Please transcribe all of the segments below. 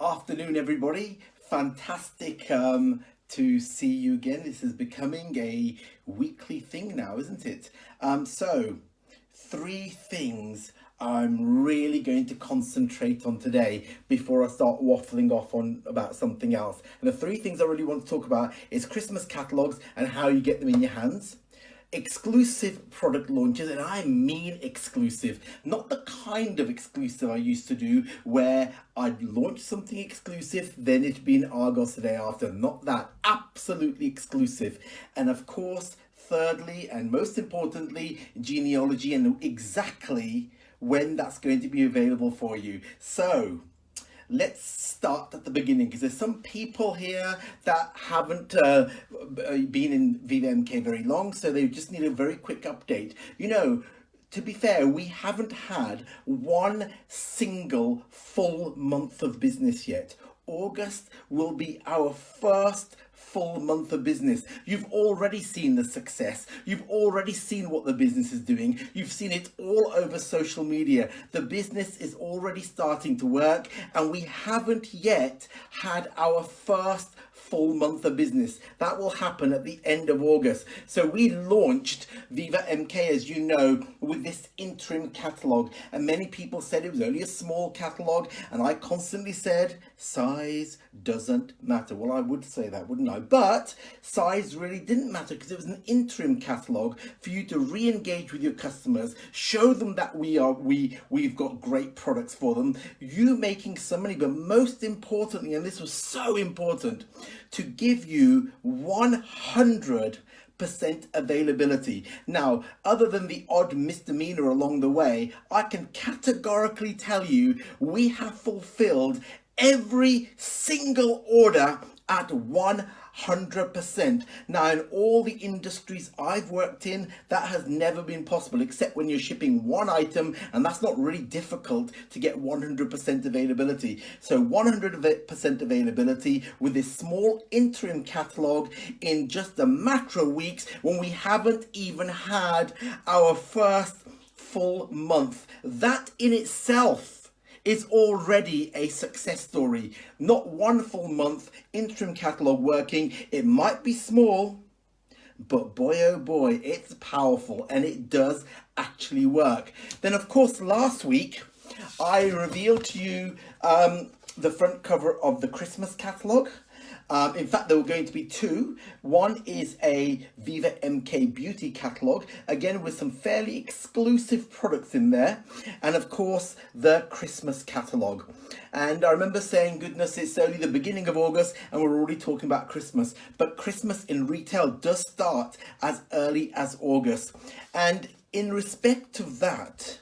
Afternoon, everybody. Fantastic to see you again. This is becoming a weekly thing now, isn't it? So, three things I'm really going to concentrate on today before I start waffling off on about something else. And the three things I really want to talk about is Christmas catalogs and how you get them in your hands. Exclusive product launches, and I mean exclusive, not the kind of exclusive I used to do where I'd launch something exclusive, then it'd be in Argos the day after. Not that, absolutely exclusive. And of course, thirdly, and most importantly, genealogy and exactly when that's going to be available for you. So, let's start at the beginning, because there's some people here that haven't been in Viva MK very long, so they just need a very quick update. You know, to be fair, we haven't had one single full month of business yet. August will be our first full month of business. You've already seen the success. You've already seen what the business is doing. You've seen it all over social media. The business is already starting to work, and we haven't yet had our first full month of business. That will happen at the end of August. So we launched Viva MK, as you know, with this interim catalogue, and many people said it was only a small catalogue, and I constantly said size doesn't matter. Well, I would say that, wouldn't I? But size really didn't matter, because it was an interim catalogue for you to re-engage with your customers, show them that we've got great products for them, you making some money, but most importantly, and this was so important, to give you 100% availability. Now, other than the odd misdemeanor along the way, I can categorically tell you we have fulfilled every single order at 100%. Now, in all the industries I've worked in, that has never been possible, except when you're shipping one item, and that's not really difficult to get 100% availability. So 100% availability with this small interim catalogue in just a matter of weeks, when we haven't even had our first full month. That in itself is already a success story. Not one full month, interim catalogue working. It might be small, but boy oh boy, it's powerful, and it does actually work. Then of course, last week I revealed to you the front cover of the Christmas catalogue. In fact, there were going to be two. One is a Viva MK beauty catalogue, again with some fairly exclusive products in there, and of course the Christmas catalogue. And I remember saying, goodness, it's only the beginning of August and we're already talking about Christmas. But Christmas in retail does start as early as August. And in respect to that,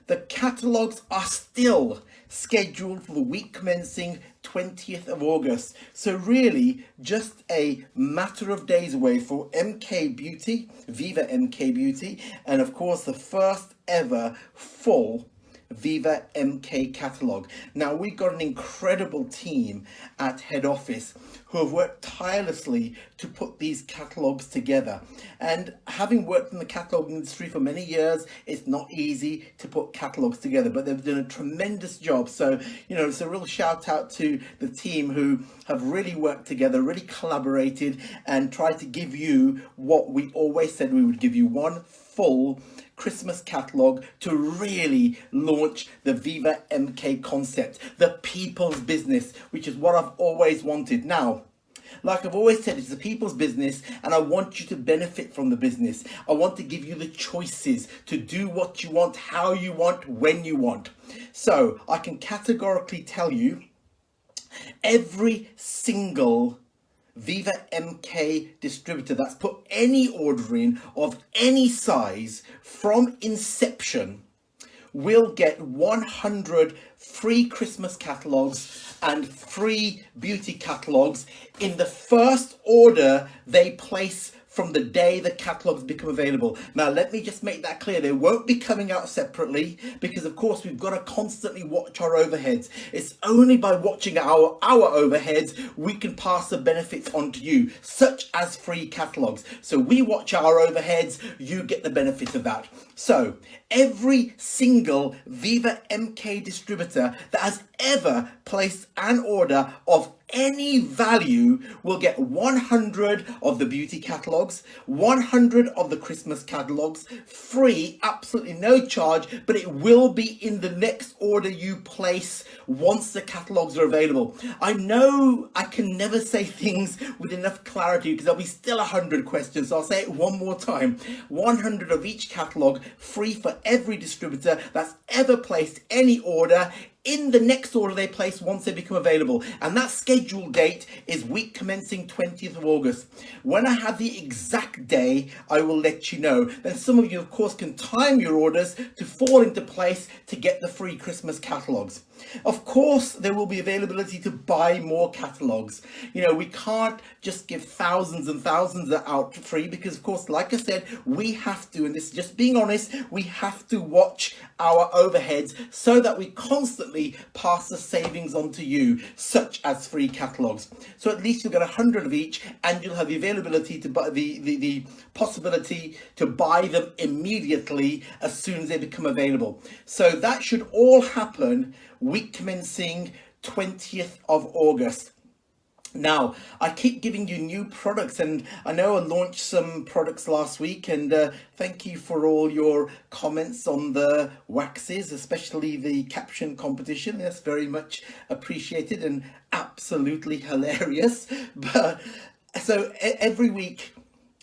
the catalogues are still scheduled for the week commencing 20th of August. So really just a matter of days away for MK Beauty, Viva MK Beauty, and of course the first ever full Viva MK catalogue. Now, we've got an incredible team at head office who have worked tirelessly to put these catalogues together. And having worked in the catalogue industry for many years, it's not easy to put catalogues together, but they've done a tremendous job. So, you know, it's a real shout out to the team who have really worked together, really collaborated, and tried to give you what we always said we would give you: one full Christmas catalogue to really launch the Viva MK concept, the people's business, which is what I've always wanted. Now, like I've always said, it's a people's business, and I want you to benefit from the business. I want to give you the choices to do what you want, how you want, when you want. So I can categorically tell you every single Viva MK distributor that's put any order in of any size from inception will get 100 free Christmas catalogues and free beauty catalogues in the first order they place from the day the catalogs become available. Now, let me just make that clear. They won't be coming out separately because, of course, we've got to constantly watch our overheads. It's only by watching our overheads we can pass the benefits on to you, such as free catalogs. So we watch our overheads, you get the benefit of that. So every single Viva MK distributor that has ever placed an order of any value will get 100 of the beauty catalogs, 100 of the Christmas catalogs, free, absolutely no charge, but it will be in the next order you place once the catalogs are available. I know I can never say things with enough clarity because there'll be still 100 questions, so I'll say it one more time. 100 of each catalog, free for every distributor that's ever placed any order in the next order they place once they become available. And that scheduled date is week commencing 20th of August. When I have the exact day, I will let you know. Then some of you, of course, can time your orders to fall into place to get the free Christmas catalogs. Of course, there will be availability to buy more catalogs. You know, we can't just give thousands and thousands out for free because, of course, like I said, we have to, and this is just being honest, we have to watch our overheads so that we constantly pass the savings on to you, such as free catalogs. So at least you'll get 100 of each, and you'll have the availability to buy the possibility to buy them immediately as soon as they become available. So that should all happen week commencing 20th of August. Now, I keep giving you new products, and I know I launched some products last week, and thank you for all your comments on the waxes, especially the caption competition. That's very much appreciated and absolutely hilarious. But so every week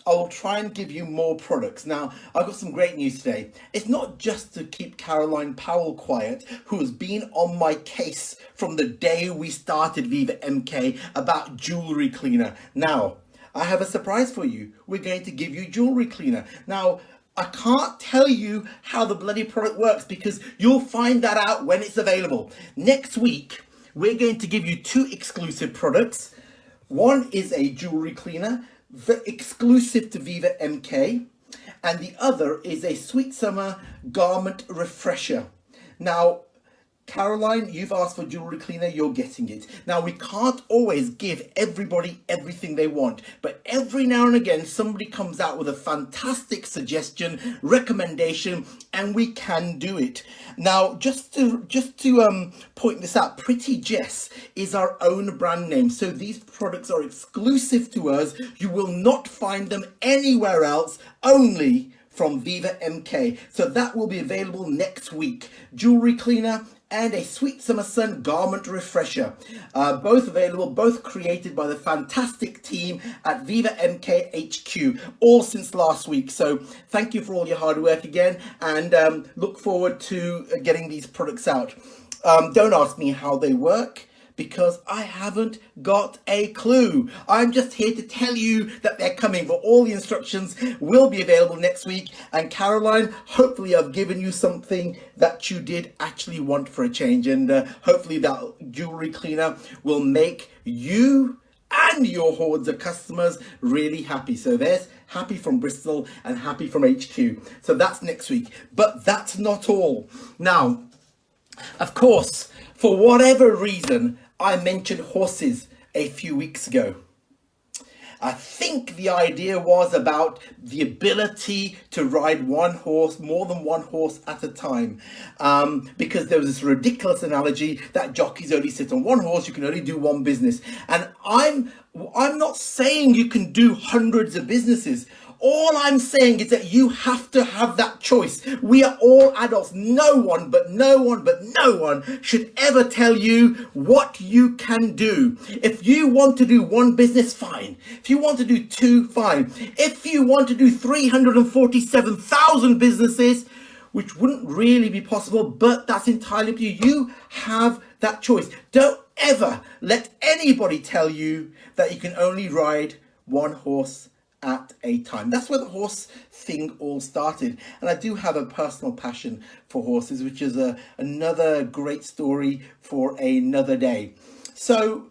I will try and give you more products. Now, I've got some great news today. It's not just to keep Caroline Powell quiet, who has been on my case from the day we started Viva MK about jewellery cleaner. Now, I have a surprise for you. We're going to give you jewellery cleaner. Now, I can't tell you how the bloody product works because you'll find that out when it's available. Next week, we're going to give you two exclusive products. One is a jewellery cleaner, exclusive to Viva MK, and the other is a Sweet Summer Garment Refresher. Now, Caroline, you've asked for jewellery cleaner, you're getting it. Now, we can't always give everybody everything they want, but every now and again somebody comes out with a fantastic suggestion, recommendation, and we can do it. Now, just to point this out, Pretty Jess is our own brand name, so these products are exclusive to us. You will not find them anywhere else, only from Viva MK. So that will be available next week. Jewellery cleaner and a Sweet Summer Sun Garment Refresher. Both available, both created by the fantastic team at Viva MK HQ, all since last week. So thank you for all your hard work again, and look forward to getting these products out. Don't ask me how they work, because I haven't got a clue. I'm just here to tell you that they're coming, but all the instructions will be available next week. And Caroline, hopefully I've given you something that you did actually want for a change, and hopefully that jewellery cleaner will make you and your hordes of customers really happy. So there's happy from Bristol and happy from HQ. So that's next week, but that's not all. Now, of course, for whatever reason, I mentioned horses a few weeks ago. I think the idea was about the ability to ride one horse, more than one horse at a time. Because there was this ridiculous analogy that jockeys only sit on one horse, you can only do one business. And I'm not saying you can do hundreds of businesses. All I'm saying is that you have to have that choice. We are all adults. No one should ever tell you what you can do. If you want to do one business, fine. If you want to do two, fine. If you want to do 347,000 businesses, which wouldn't really be possible, but that's entirely up to you. You have that choice. Don't ever let anybody tell you that you can only ride one horse at a time. That's where the horse thing all started. And I do have a personal passion for horses, which is another great story for another day. So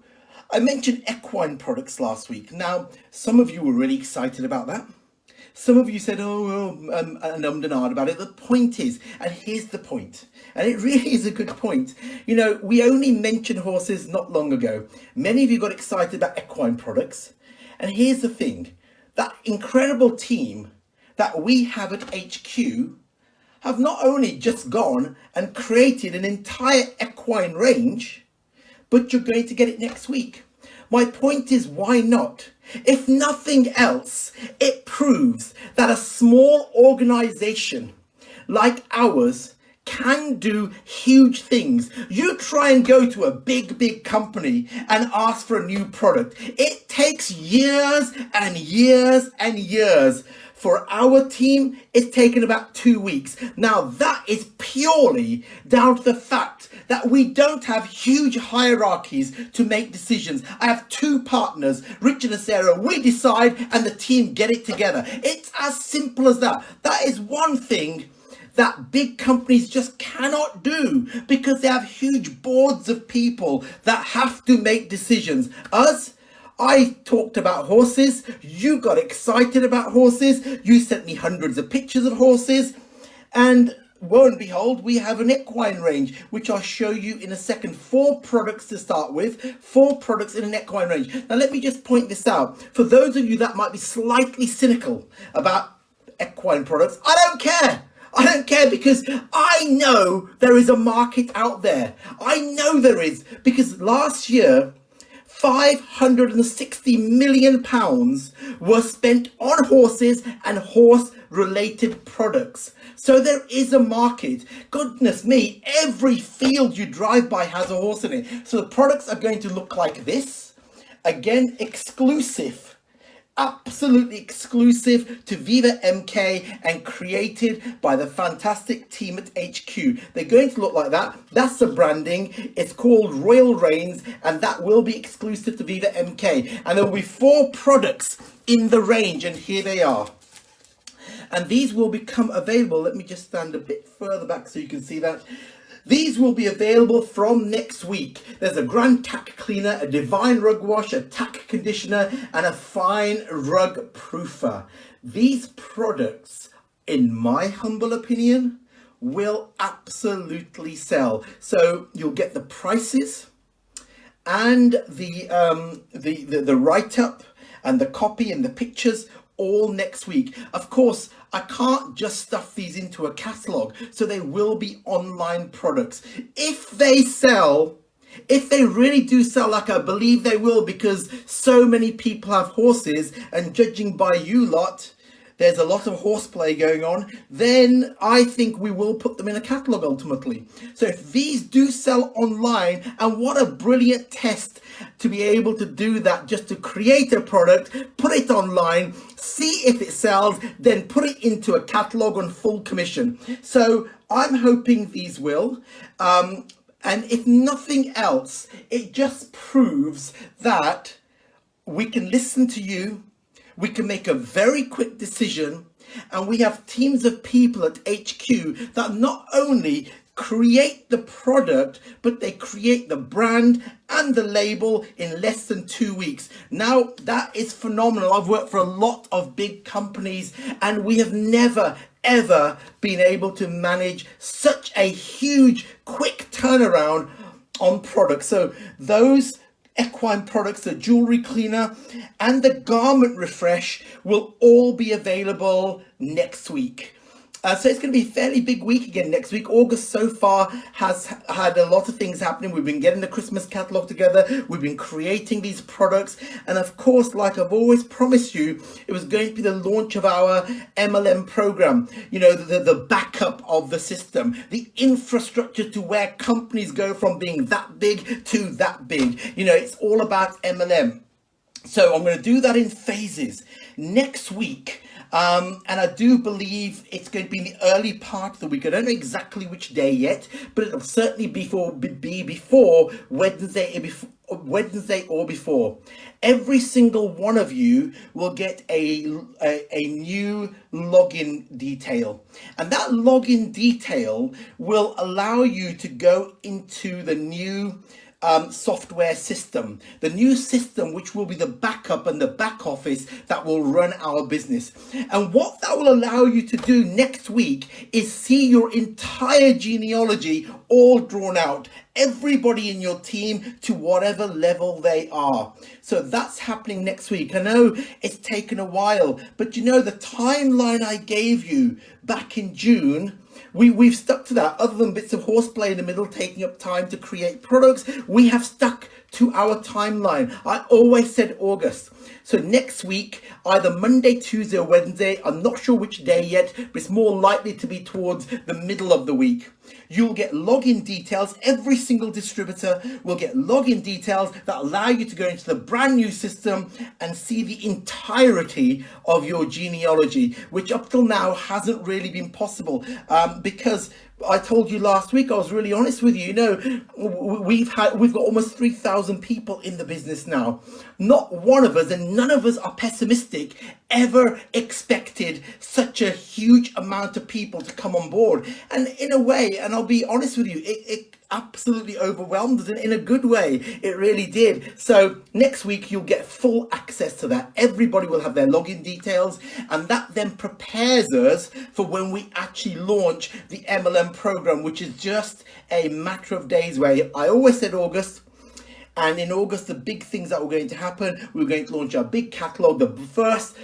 I mentioned equine products last week. Now, some of you were really excited about that. Some of you said, and ummed and ahed about it. The point is, and here's the point, and it really is a good point. You know, we only mentioned horses not long ago. Many of you got excited about equine products. And here's the thing, that incredible team that we have at HQ have not only just gone and created an entire equine range, but you're going to get it next week. My point is, why not? If nothing else, it proves that a small organization like ours can do huge things. You try and go to a big company and ask for a new product. It takes years and years and years. For our team, it's taken about 2 weeks. Now, that is purely down to the fact that we don't have huge hierarchies to make decisions. I have 2 partners, Richard and Sarah. We decide and the team get it together. It's as simple as that. That is one thing that big companies just cannot do because they have huge boards of people that have to make decisions. I talked about horses, you got excited about horses, you sent me hundreds of pictures of horses, and lo and behold, we have an equine range, which I'll show you in a second. 4 products to start with, 4 products in an equine range. Now let me just point this out. For those of you that might be slightly cynical about equine products, I don't care. I don't care, because I know there is a market out there. I know there is, because last year, £560 million were spent on horses and horse-related products. So there is a market. Goodness me, every field you drive by has a horse in it. So the products are going to look like this. Again, exclusive. Absolutely exclusive to Viva MK and created by the fantastic team at HQ. They're going to look like that. That's the branding. It's called Royal Reigns, and that will be exclusive to Viva MK. And there will be 4 products in the range, and here they are. And these will become available. Let me just stand a bit further back so you can see that. These will be available from next week. There's a Grand Tack Cleaner, a Divine Rug Wash, a Tack Conditioner, and a Fine Rug Proofer. These products, in my humble opinion, will absolutely sell. So you'll get the prices and the write-up and the copy and the pictures all next week. Of course, I can't just stuff these into a catalogue, so they will be online products. If they sell, if they really do sell, like I believe they will, because so many people have horses, and judging by you lot, there's a lot of horseplay going on, then I think we will put them in a catalogue ultimately. So if these do sell online, and what a brilliant test to be able to do that, just to create a product, put it online, see if it sells, then put it into a catalogue on full commission. So I'm hoping these will. And if nothing else, it just proves that we can listen to you. We can make a very quick decision, and we have teams of people at HQ that not only create the product, but they create the brand and the label in less than 2 weeks. Now, that is phenomenal. I've worked for a lot of big companies, and we have never, ever been able to manage such a huge, quick turnaround on products. So those equine products, the jewelry cleaner and the garment refresh, will all be available next week. So it's going to be a fairly big week again next week. August so far has had a lot of things happening. We've been getting the Christmas catalogue together. We've been creating these products. And of course, like I've always promised you, it was going to be the launch of our MLM program. You know, the backup of the system, the infrastructure to where companies go from being that big to that big. You know, it's all about MLM. So I'm going to do that in phases next week. And I do believe it's going to be in the early part of the week. I don't know exactly which day yet, but it'll certainly be before Wednesday or before. Every single one of you will get a new login detail, and that login detail will allow you to go into the new software system, the new system which will be the backup and the back office that will run our business. And what that will allow you to do next week is see your entire genealogy all drawn out, everybody in your team to whatever level they are. So that's happening next week. I know it's taken a while, but you know, the timeline I gave you back in June, we've stuck to that. Other than bits of horseplay in the middle taking up time to create products, we have stuck to our timeline. I always said August. So next week, either Monday, Tuesday or Wednesday, I'm not sure which day yet, but it's more likely to be towards the middle of the week. You'll get login details. Every single distributor will get login details that allow you to go into the brand new system and see the entirety of your genealogy, which up till now hasn't really been possible, because I told you last week, I was really honest with you. You know, we've got almost 3,000 people in the business now. Not one of us, and none of us are pessimistic, ever expected such a huge amount of people to come on board. And in a way, and I'll be honest with you, it absolutely overwhelmed us in a good way. It really did. So next week you'll get full access to that. Everybody will have their login details, and that then prepares us for when we actually launch the MLM program, which is just a matter of days away. I always said August. And in August, the big things that were going to happen, we were going to launch our big catalog, the first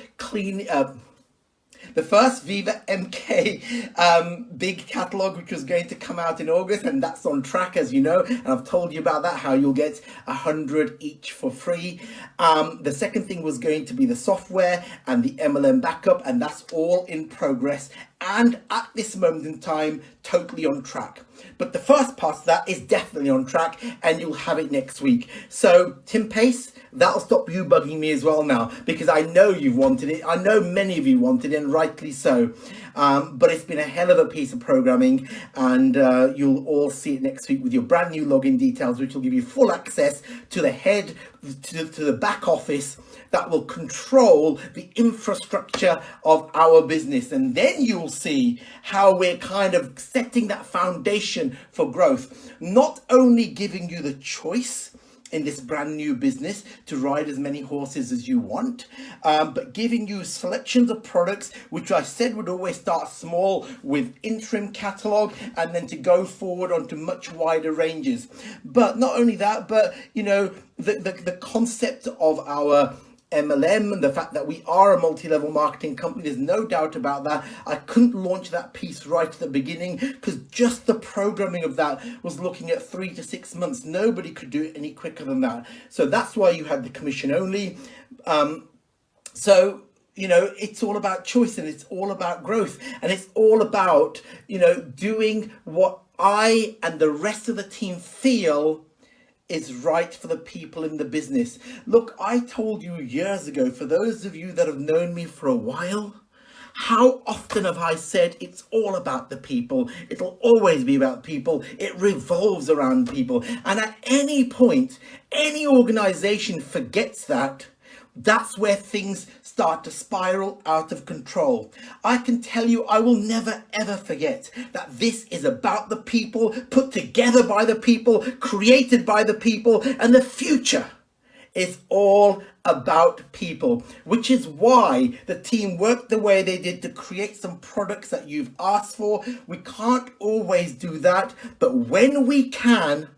Viva MK big catalog, which was going to come out in August, and that's on track, as you know, and I've told you about that, how you'll get 100 each for free. The second thing was going to be the software and the MLM backup, and that's all in progress, and at this moment in time, totally on track. But the first part of that is definitely on track, and you'll have it next week. So Tim Pace, that'll stop you bugging me as well now, because I know you've wanted it. I know many of you wanted it, and rightly so. But it's been a hell of a piece of programming, and you'll all see it next week with your brand new login details, which will give you full access to the head, to the back office that will control the infrastructure of our business. And then you'll see how we're kind of setting that foundation for growth, not only giving you the choice in this brand new business to ride as many horses as you want, but giving you selections of products, which I said would always start small with interim catalog, and then to go forward onto much wider ranges. But not only that, but you know, the concept of our MLM and the fact that we are a multi-level marketing company, there's no doubt about that. I couldn't launch that piece right at the beginning because just the programming of that was looking at 3 to 6 months. Nobody could do it any quicker than that. So that's why you had the commission only. So you know, it's all about choice, and it's all about growth, and it's all about, you know, doing what I and the rest of the team feel is right for the people in the business. Look, I told you years ago, for those of you that have known me for a while, how often have I said it's all about the people? It'll always be about people. It revolves around people. And at any point, any organization forgets that, that's where things start to spiral out of control. I can tell you, I will never ever forget that this is about the people, put together by the people, created by the people, and the future is all about people, which is why the team worked the way they did to create some products that you've asked for. We can't always do that, but when we can,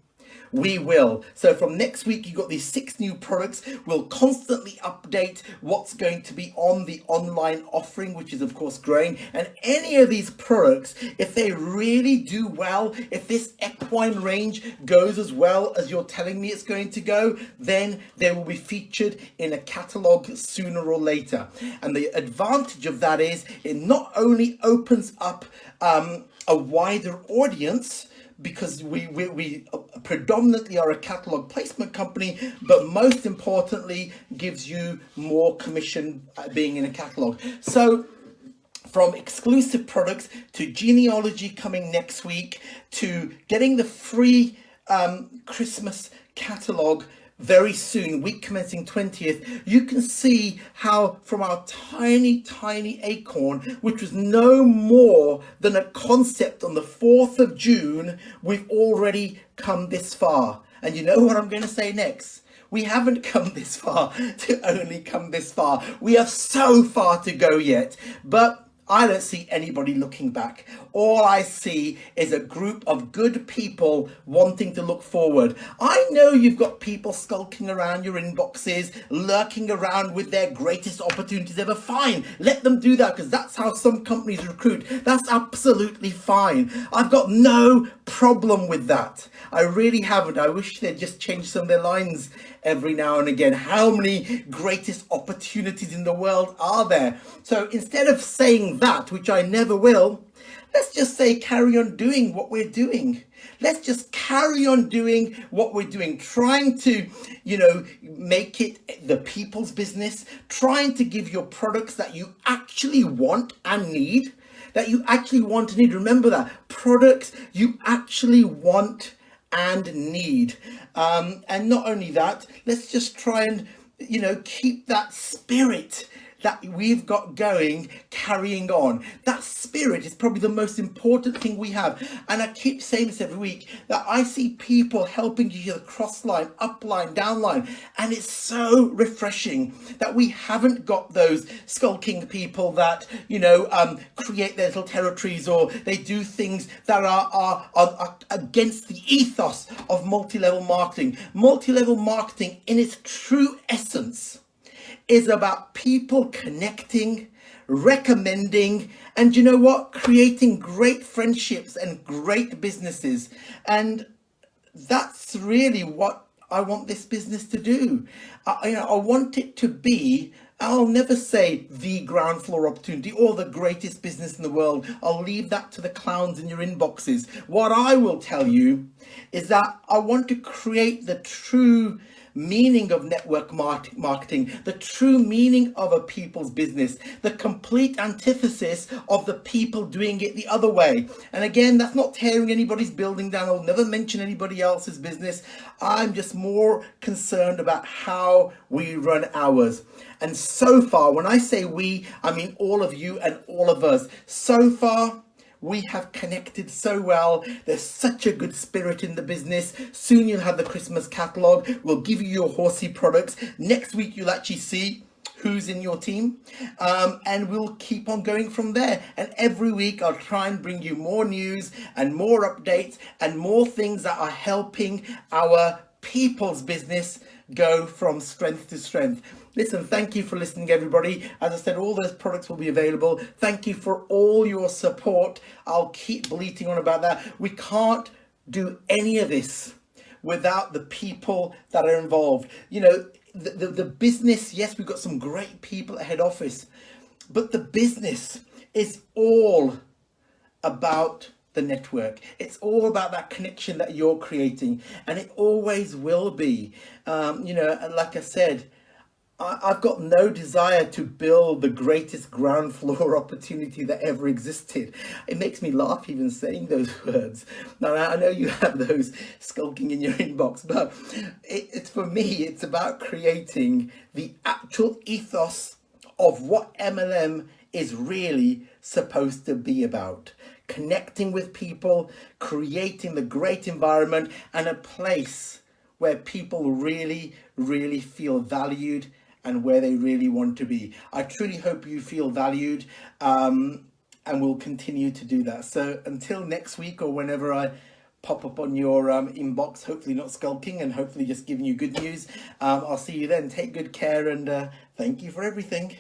we will. So from next week, you've got these 6 new products. We'll constantly update what's going to be on the online offering, which is of course growing. And any of these products, if they really do well, if this equine range goes as well as you're telling me it's going to go, then they will be featured in a catalog sooner or later. And the advantage of that is it not only opens up a wider audience, because we predominantly are a catalog placement company, but most importantly gives you more commission being in a catalog. So from exclusive products to genealogy coming next week, to getting the free Christmas catalog very soon, week commencing 20th, you can see how from our tiny acorn, which was no more than a concept on the 4th of June, we've already come this far. And you know what I'm going to say next? We haven't come this far to only come this far. We have so far to go yet. But I don't see anybody looking back. All I see is a group of good people wanting to look forward. I know you've got people skulking around your inboxes, lurking around with their greatest opportunities ever. Fine, let them do that, because that's how some companies recruit. That's absolutely fine. I've got no problem with that. I really haven't. I wish they'd just change some of their lines every now and again. How many greatest opportunities in the world are there? So instead of saying that, which I never will, let's just say carry on doing what we're doing. Let's just carry on doing what we're doing, trying to, make it the people's business, trying to give your products that you actually want and need, Remember that, products you actually want and need. And not only that, let's just try and, keep that spirit that we've got going, carrying on. That spirit is probably the most important thing we have. And I keep saying this every week, that I see people helping each other cross line, up line, down line. And it's so refreshing that we haven't got those skulking people that, create their little territories, or they do things that are against the ethos of multi-level marketing. Multi-level marketing in its true essence is about people connecting, recommending, and creating great friendships and great businesses. And that's really what I want this business to do. I want it to be, I'll never say the ground floor opportunity or the greatest business in the world. I'll leave that to the clowns in your inboxes. What I will tell you is that I want to create the true meaning of network marketing, the true meaning of a people's business, the complete antithesis of the people doing it the other way. And again, that's not tearing anybody's building down. I'll never mention anybody else's business. I'm just more concerned about how we run ours. And so far, when I say we, I mean all of you and all of us. So far, we have connected so well. There's such a good spirit in the business. Soon you'll have the Christmas catalogue. We'll give you your horsey products. Next week you'll actually see who's in your team, and we'll keep on going from there. And every week I'll try and bring you more news and more updates and more things that are helping our people's business go from strength to strength. Listen, thank you for listening, everybody. As I said, all those products will be available. Thank you for all your support. I'll keep bleating on about that. We can't do any of this without the people that are involved. The business, yes, we've got some great people at head office, but the business is all about the network. It's all about that connection that you're creating, and it always will be. Like I said, I've got no desire to build the greatest ground floor opportunity that ever existed. It makes me laugh even saying those words. Now, I know you have those skulking in your inbox, but it's for me, it's about creating the actual ethos of what MLM is really supposed to be about. Connecting with people, creating the great environment and a place where people really, really feel valued and where they really want to be. I truly hope you feel valued, and we'll continue to do that. So until next week, or whenever I pop up on your inbox, hopefully not skulking and hopefully just giving you good news, I'll see you then. Take good care, and thank you for everything.